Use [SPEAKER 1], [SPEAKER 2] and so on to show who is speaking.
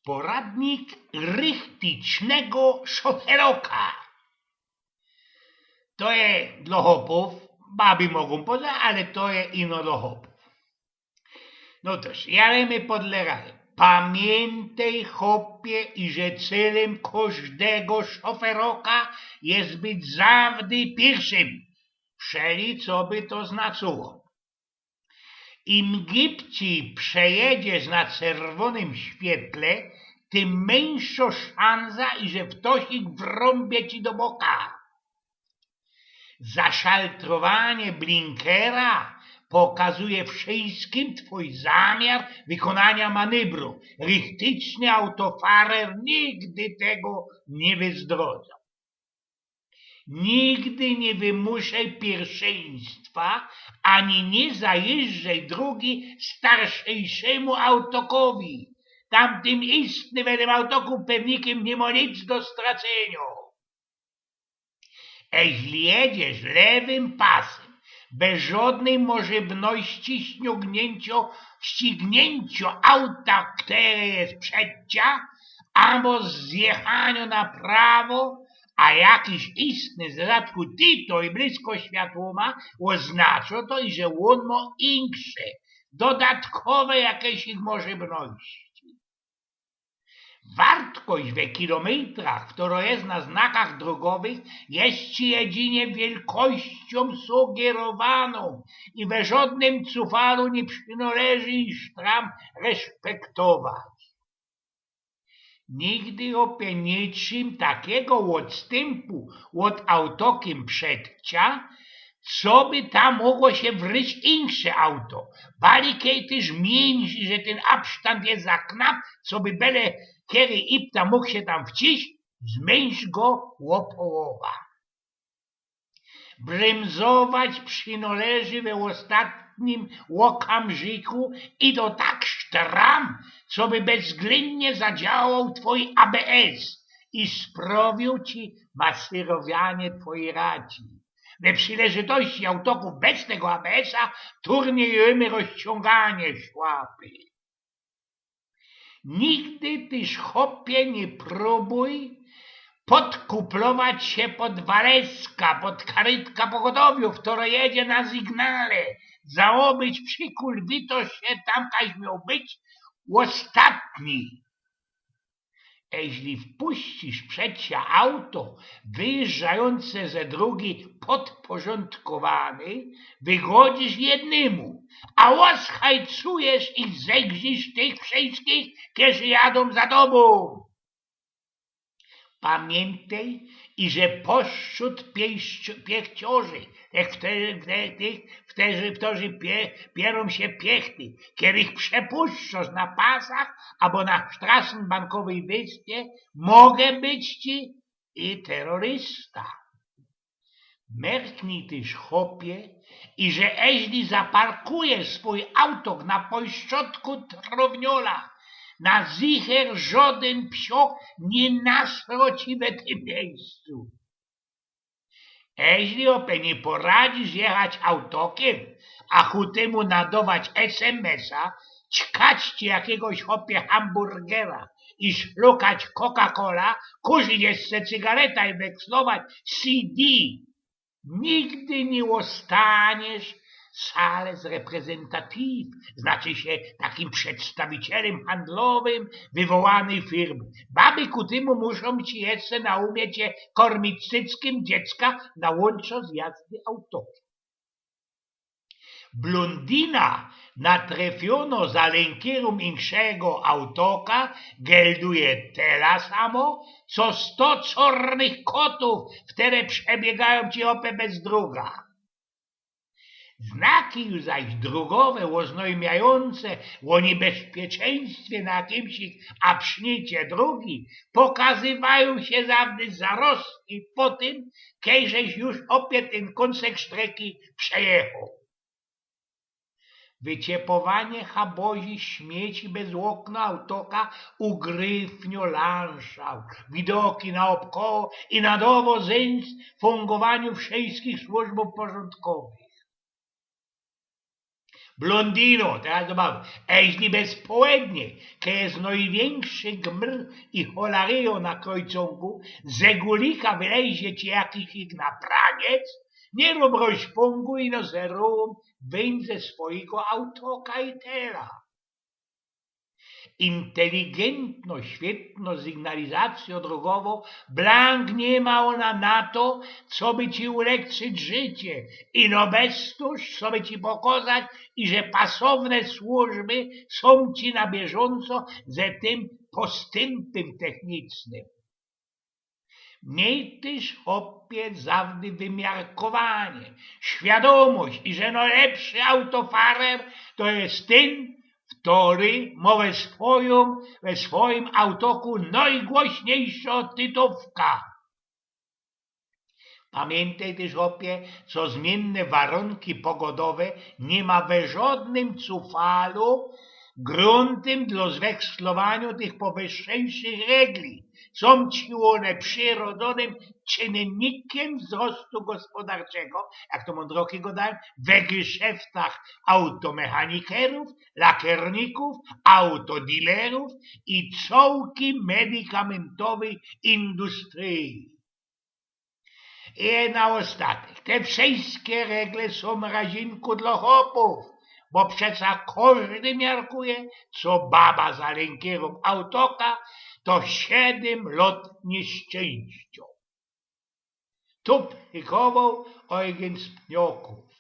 [SPEAKER 1] Poradnik rychtycznego szoferoka. To jest dla chłopów, baby mogą poza, ale to jest ino dla chłopów. No toż, jaremy podlegają. Pamiętaj, chłopie, i że celem każdego szoferoka jest być zawdy pierwszym, wszeli co by to znaczyło. Im gipci przejedziesz na czerwonym świetle, tym mniejsza szansa, i że wtosik wrąbie ci do boka. Zaszaltrowanie blinkera pokazuje wszystkim twój zamiar wykonania manewru. Rychtyczny autofarer nigdy tego nie wyzdrodzał. Nigdy nie wymuszaj pierwszeństwa, ani nie zajeżdżaj drugi starszejszemu autokowi. Tamtym istnym autoku pewnikiem nie ma nic do stracenia. Jeśli jedziesz lewym pasem, bez żadnej możliwości ścignięcia auta, które jest przedcia, albo zjechania na prawo, a jakiś istny zradku Tito i blisko światłoma, oznacza to, że on ma insze, dodatkowe jakieś możliwości. Wartość w kilometrach, która jest na znakach drogowych, jest jedynie wielkością sugerowaną i we żadnym cufalu nie przynależy iż tam respektować. Nigdy opie niczym takiego odstępu od autokiem przedcia, co by tam mogło się wryć insze auto. Bali też mniejszy, że ten abstand jest za knap, co by byle kiedy ipta mógł się tam wciść, zmniejsz go o połowa. Bremzować przynależy we ostatnim okamżyku i to tak stram, co by bezwzględnie zadziałał twój ABS i sprawił ci maserowanie twojej raci. We przynależności autoków bez tego ABS-a turniejujemy rozciąganie szłapy. Nigdy tyż, chłopie, nie próbuj podkuplować się pod Waleska, pod karytka pogotowiu, która jedzie na sygnale. Zaobyć przykulbito się tam, kaś miał być ostatni. Jeśli wpuścisz przecie auto wyjeżdżające ze drogi podporządkowany, wygodzisz jednemu, a oshajcujesz i zegzisz tych wszystkich, którzy jadą za tobą. Pamiętaj, i że pośród piechciorzy, którzy pierą się piechty, których przepuszczasz na pasach albo na Straßenbankowej wyspie, mogę być ci i terrorysta. Merknij też, chłopie, i że jeśli zaparkujesz swój auto na pośrodku trowniola, na zicher żaden psiok nie nasroci we tym miejscu. Jeśli opie nie poradzisz jechać autokiem, a chutemu nadawać SMS-a, ćkać ci jakiegoś chłopie hamburgera i szlukać Coca-Cola, kurzyć jeszcze cygareta i wekslować CD, nigdy nie ostaniesz sales reprezentativ, znaczy się takim przedstawicielem handlowym wywołanej firmy. Baby ku temu muszą ci jeszcze naumieć je kormić cyckiem dziecka na łączo z jazdy autokiem. Blondina natrefiono za lękierum inszego autoka gelduje tyle samo, co 100 czarnych kotów, które przebiegają ci opę bez druga. Znaki już zaś drogowe oznajmiające o niebezpieczeństwie na jakimś abschnicie drogi pokazywają się zawsze zarostki po tym, kiedyś już opie ten kąsek streki przejechał. Wyciepowanie chabozi śmieci bez okna autoka ugryfnio lanszał, widoki naokoło i na dowozeń fungowaniu wszystkich służb porządkowych. Blondino, teraz zobaczmy, jeśli bezpołednie, ke jest największy gmr i holaryjo na krojconku, ze gulika wylezie ci jakiś na praniec, nie rób rozpungu i no zerum wyjdź ze swojego autoka i tela. Inteligentno, świetno sygnalizacją drogową, blank nie ma ona na to, co by ci uleczyć życie. I no bez tuż, co by ci pokazać, i że pasowne służby są ci na bieżąco ze tym postępem technicznym. Miej też, chłopie, zawdy wymiarkowanie, świadomość, i że no lepszy autofarer to jest ten, który ma we swoim autoku najgłośniejsza tytówka. Pamiętaj też, chłopie, co zmienne warunki pogodowe nie ma we żadnym cufalu gruntem dla zwekslowania tych powyższych regli. Są ci one przyrodzonym czynnikiem wzrostu gospodarczego, jak to mądroki go dają, we geszeftach automechanikerów, lakierników, autodilerów i całki medykamentowej industrii. I na ostatek, te wszystkie regle są razinku dla chłopów, bo przeca każdy miarkuje, co baba za lękierą autoka, to 7 lat nieszczęścia. Tu pikował Eugen z Pnioków.